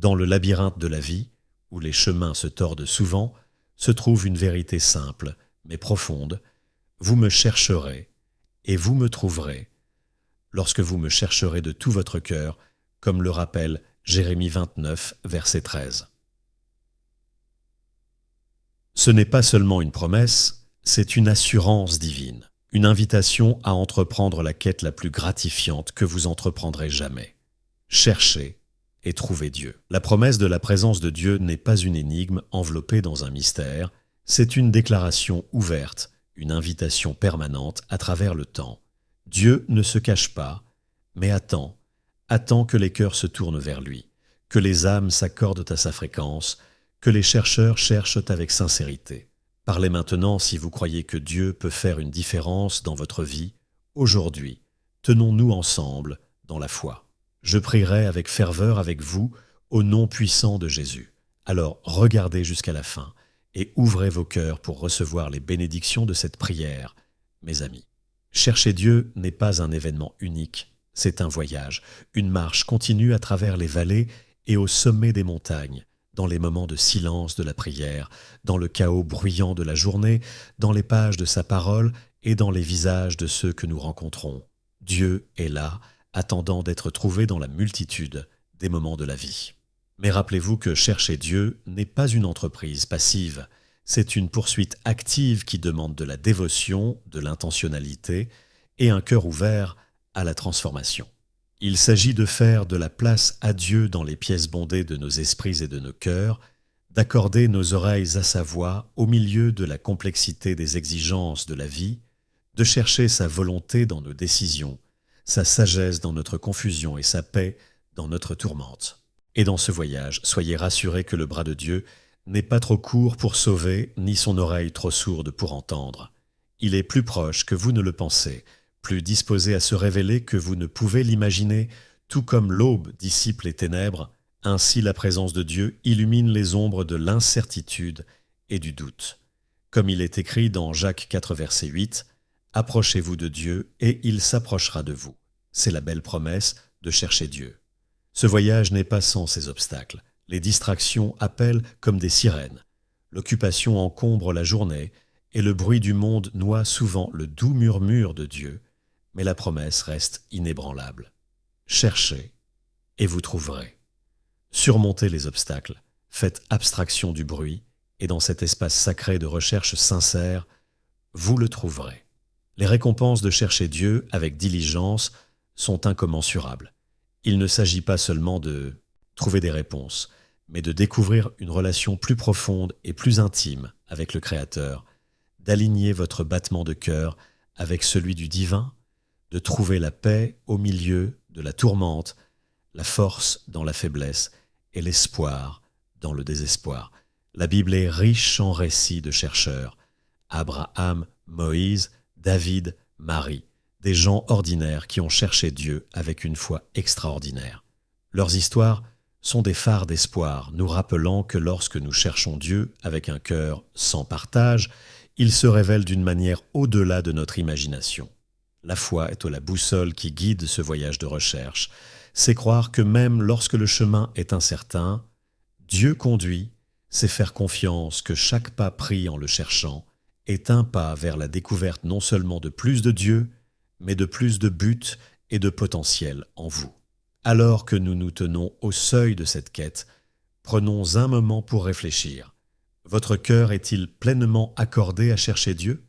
Dans le labyrinthe de la vie, où les chemins se tordent souvent, se trouve une vérité simple, mais profonde. Vous me chercherez, et vous me trouverez, lorsque vous me chercherez de tout votre cœur, comme le rappelle Jérémie 29, verset 13. Ce n'est pas seulement une promesse, c'est une assurance divine, une invitation à entreprendre la quête la plus gratifiante que vous entreprendrez jamais. Cherchez et trouvez Dieu. La promesse de la présence de Dieu n'est pas une énigme enveloppée dans un mystère, c'est une déclaration ouverte, une invitation permanente à travers le temps. Dieu ne se cache pas, mais attend que les cœurs se tournent vers lui, que les âmes s'accordent à sa fréquence, que les chercheurs cherchent avec sincérité. Parlez maintenant si vous croyez que Dieu peut faire une différence dans votre vie. Aujourd'hui, tenons-nous ensemble dans la foi. Je prierai avec ferveur avec vous au nom puissant de Jésus. Alors regardez jusqu'à la fin et ouvrez vos cœurs pour recevoir les bénédictions de cette prière, mes amis. Chercher Dieu n'est pas un événement unique, c'est un voyage, une marche continue à travers les vallées et au sommet des montagnes, dans les moments de silence de la prière, dans le chaos bruyant de la journée, dans les pages de sa parole et dans les visages de ceux que nous rencontrons. Dieu est là, attendant d'être trouvé dans la multitude des moments de la vie. Mais rappelez-vous que chercher Dieu n'est pas une entreprise passive, c'est une poursuite active qui demande de la dévotion, de l'intentionnalité et un cœur ouvert à la transformation. Il s'agit de faire de la place à Dieu dans les pièces bondées de nos esprits et de nos cœurs, d'accorder nos oreilles à sa voix au milieu de la complexité des exigences de la vie, de chercher sa volonté dans nos décisions, sa sagesse dans notre confusion et sa paix dans notre tourmente. Et dans ce voyage, soyez rassurés que le bras de Dieu n'est pas trop court pour sauver, ni son oreille trop sourde pour entendre. Il est plus proche que vous ne le pensez, plus disposé à se révéler que vous ne pouvez l'imaginer, tout comme l'aube dissipe les ténèbres, ainsi la présence de Dieu illumine les ombres de l'incertitude et du doute. Comme il est écrit dans Jacques 4, verset 8, « Approchez-vous de Dieu et il s'approchera de vous ». C'est la belle promesse de chercher Dieu. Ce voyage n'est pas sans ses obstacles. Les distractions appellent comme des sirènes. L'occupation encombre la journée et le bruit du monde noie souvent le doux murmure de Dieu, mais la promesse reste inébranlable. Cherchez et vous trouverez. Surmontez les obstacles, faites abstraction du bruit et dans cet espace sacré de recherche sincère, vous le trouverez. Les récompenses de chercher Dieu avec diligence sont incommensurables. Il ne s'agit pas seulement de trouver des réponses, mais de découvrir une relation plus profonde et plus intime avec le Créateur, d'aligner votre battement de cœur avec celui du divin, de trouver la paix au milieu de la tourmente, la force dans la faiblesse et l'espoir dans le désespoir. La Bible est riche en récits de chercheurs. Abraham, Moïse, David, Marie, des gens ordinaires qui ont cherché Dieu avec une foi extraordinaire. Leurs histoires sont des phares d'espoir, nous rappelant que lorsque nous cherchons Dieu avec un cœur sans partage, il se révèle d'une manière au-delà de notre imagination. La foi est la boussole qui guide ce voyage de recherche. C'est croire que même lorsque le chemin est incertain, Dieu conduit, c'est faire confiance que chaque pas pris en le cherchant est un pas vers la découverte non seulement de plus de Dieu, mais de plus de buts et de potentiel en vous. Alors que nous nous tenons au seuil de cette quête, prenons un moment pour réfléchir. Votre cœur est-il pleinement accordé à chercher Dieu?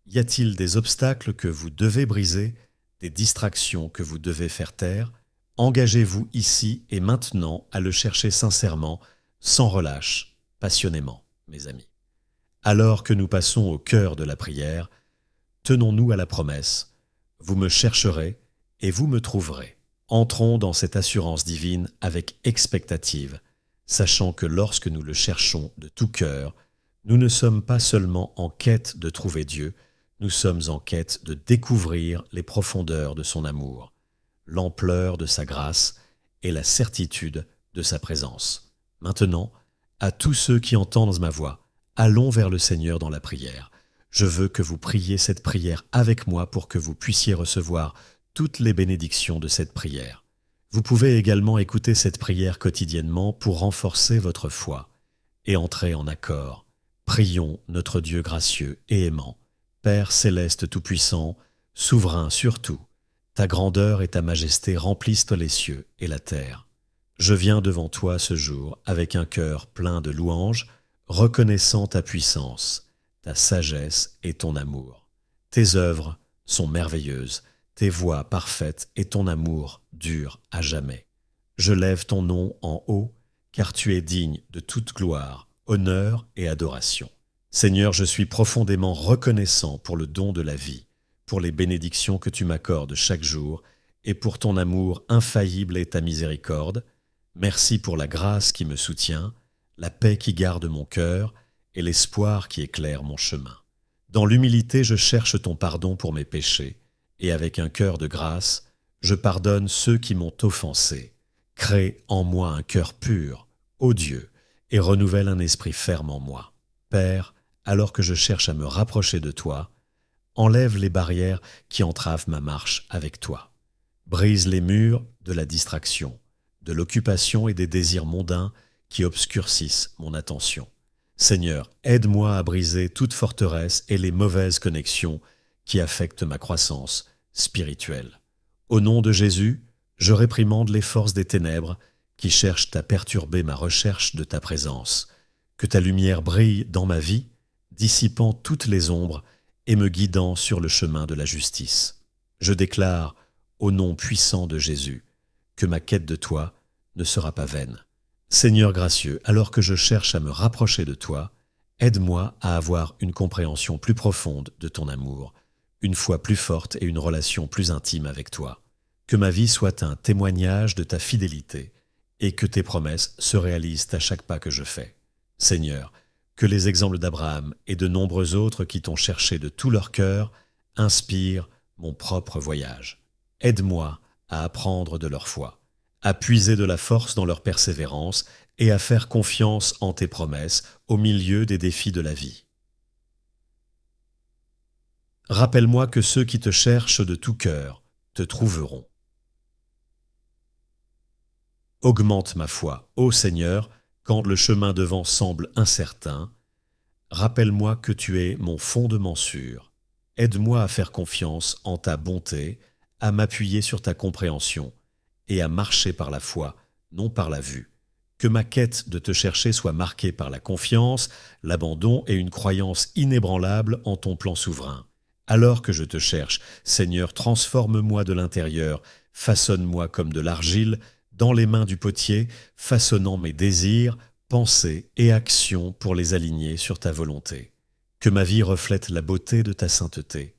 Y a-t-il des obstacles que vous devez briser, des distractions que vous devez faire taire? Engagez-vous ici et maintenant à le chercher sincèrement, sans relâche, passionnément, mes amis. Alors que nous passons au cœur de la prière, tenons-nous à la promesse. Vous me chercherez et vous me trouverez. Entrons dans cette assurance divine avec expectative, sachant que lorsque nous le cherchons de tout cœur, nous ne sommes pas seulement en quête de trouver Dieu, nous sommes en quête de découvrir les profondeurs de son amour, l'ampleur de sa grâce et la certitude de sa présence. Maintenant, à tous ceux qui entendent ma voix, allons vers le Seigneur dans la prière. Je veux que vous priez cette prière avec moi pour que vous puissiez recevoir toutes les bénédictions de cette prière. Vous pouvez également écouter cette prière quotidiennement pour renforcer votre foi et entrer en accord. Prions notre Dieu gracieux et aimant, Père céleste tout-puissant, souverain sur tout. Ta grandeur et ta majesté remplissent les cieux et la terre. Je viens devant toi ce jour avec un cœur plein de louanges, reconnaissant ta puissance, ta sagesse et ton amour. Tes œuvres sont merveilleuses, tes voies parfaites et ton amour dure à jamais. Je lève ton nom en haut, car tu es digne de toute gloire, honneur et adoration. Seigneur, je suis profondément reconnaissant pour le don de la vie, pour les bénédictions que tu m'accordes chaque jour et pour ton amour infaillible et ta miséricorde. Merci pour la grâce qui me soutient, la paix qui garde mon cœur et l'espoir qui éclaire mon chemin. Dans l'humilité, je cherche ton pardon pour mes péchés et avec un cœur de grâce, je pardonne ceux qui m'ont offensé. Crée en moi un cœur pur, ô Dieu, et renouvelle un esprit ferme en moi. Père, alors que je cherche à me rapprocher de toi, enlève les barrières qui entravent ma marche avec toi. Brise les murs de la distraction, de l'occupation et des désirs mondains qui obscurcissent mon attention. Seigneur, aide-moi à briser toute forteresse et les mauvaises connexions qui affectent ma croissance spirituelle. Au nom de Jésus, je réprimande les forces des ténèbres qui cherchent à perturber ma recherche de ta présence. Que ta lumière brille dans ma vie, dissipant toutes les ombres et me guidant sur le chemin de la justice. Je déclare, au nom puissant de Jésus, que ma quête de toi ne sera pas vaine. Seigneur gracieux, alors que je cherche à me rapprocher de toi, aide-moi à avoir une compréhension plus profonde de ton amour, une foi plus forte et une relation plus intime avec toi. Que ma vie soit un témoignage de ta fidélité et que tes promesses se réalisent à chaque pas que je fais. Seigneur, que les exemples d'Abraham et de nombreux autres qui t'ont cherché de tout leur cœur inspirent mon propre voyage. Aide-moi à apprendre de leur foi, à puiser de la force dans leur persévérance et à faire confiance en tes promesses au milieu des défis de la vie. Rappelle-moi que ceux qui te cherchent de tout cœur te trouveront. Augmente ma foi, ô Seigneur, quand le chemin devant semble incertain. Rappelle-moi que tu es mon fondement sûr. Aide-moi à faire confiance en ta bonté, à m'appuyer sur ta compréhension et à marcher par la foi, non par la vue. Que ma quête de te chercher soit marquée par la confiance, l'abandon et une croyance inébranlable en ton plan souverain. Alors que je te cherche, Seigneur, transforme-moi de l'intérieur, façonne-moi comme de l'argile, dans les mains du potier, façonnant mes désirs, pensées et actions pour les aligner sur ta volonté. Que ma vie reflète la beauté de ta sainteté,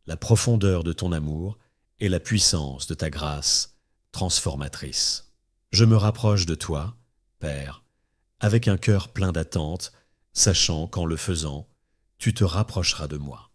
la profondeur de ton amour et la puissance de ta grâce transformatrice. Je me rapproche de toi, Père, avec un cœur plein d'attente, sachant qu'en le faisant, tu te rapprocheras de moi.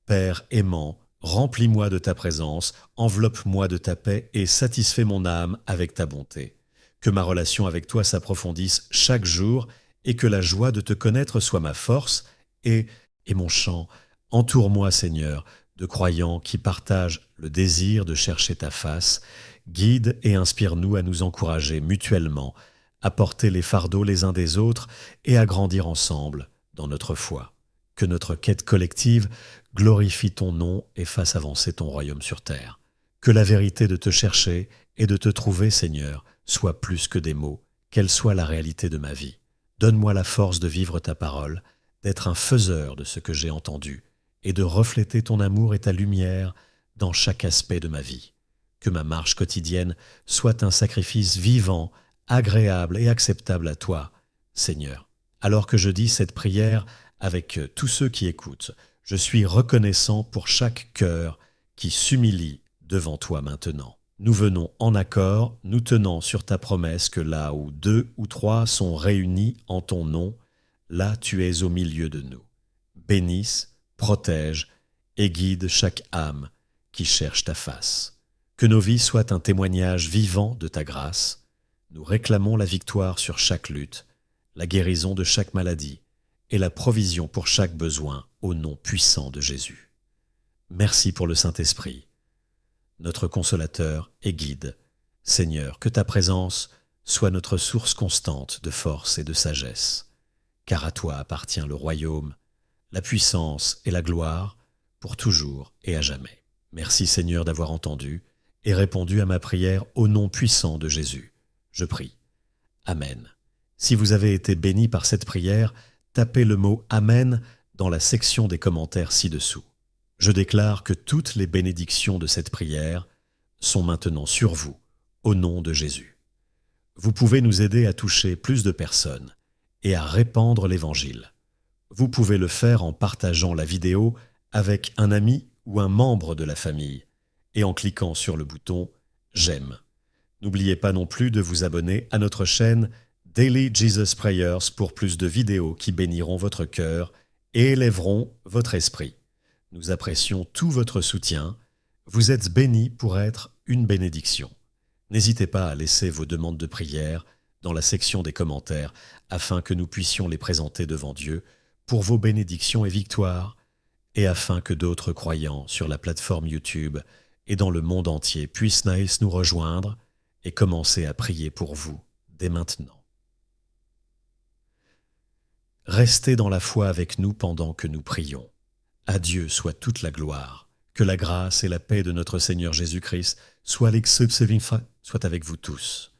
Père aimant, remplis-moi de ta présence, enveloppe-moi de ta paix et satisfais mon âme avec ta bonté. Que ma relation avec toi s'approfondisse chaque jour et que la joie de te connaître soit ma force et mon chant. Entoure-moi, Seigneur, de croyants qui partagent le désir de chercher ta face. Guide et inspire-nous à nous encourager mutuellement, à porter les fardeaux les uns des autres et à grandir ensemble dans notre foi. Que notre quête collective glorifie ton nom et fasse avancer ton royaume sur terre. Que la vérité de te chercher et de te trouver, Seigneur, soit plus que des mots, qu'elle soit la réalité de ma vie. Donne-moi la force de vivre ta parole, d'être un faiseur de ce que j'ai entendu et de refléter ton amour et ta lumière dans chaque aspect de ma vie. Que ma marche quotidienne soit un sacrifice vivant, agréable et acceptable à toi, Seigneur. Alors que je dis cette prière avec tous ceux qui écoutent, je suis reconnaissant pour chaque cœur qui s'humilie devant toi maintenant. Nous venons en accord, nous tenant sur ta promesse que là où 2 ou 3 sont réunis en ton nom, là tu es au milieu de nous. Bénisse, protège et guide chaque âme qui cherche ta face. Que nos vies soient un témoignage vivant de ta grâce. Nous réclamons la victoire sur chaque lutte, la guérison de chaque maladie et la provision pour chaque besoin au nom puissant de Jésus. Merci pour le Saint-Esprit, notre consolateur et guide. Seigneur, que ta présence soit notre source constante de force et de sagesse, car à toi appartient le royaume, la puissance et la gloire, pour toujours et à jamais. Merci Seigneur d'avoir entendu et répondu à ma prière au nom puissant de Jésus. Je prie. Amen. Si vous avez été béni par cette prière, tapez le mot Amen dans la section des commentaires ci-dessous. Je déclare que toutes les bénédictions de cette prière sont maintenant sur vous, au nom de Jésus. Vous pouvez nous aider à toucher plus de personnes et à répandre l'Évangile. Vous pouvez le faire en partageant la vidéo avec un ami ou un membre de la famille et en cliquant sur le bouton « J'aime ». N'oubliez pas non plus de vous abonner à notre chaîne Daily Jesus Prayers pour plus de vidéos qui béniront votre cœur et élèveront votre esprit. Nous apprécions tout votre soutien. Vous êtes bénis pour être une bénédiction. N'hésitez pas à laisser vos demandes de prière dans la section des commentaires afin que nous puissions les présenter devant Dieu pour vos bénédictions et victoires et afin que d'autres croyants sur la plateforme YouTube et dans le monde entier puissent nous rejoindre et commencer à prier pour vous dès maintenant. Restez dans la foi avec nous pendant que nous prions. À Dieu soit toute la gloire. Que la grâce et la paix de notre Seigneur Jésus-Christ soient avec vous tous.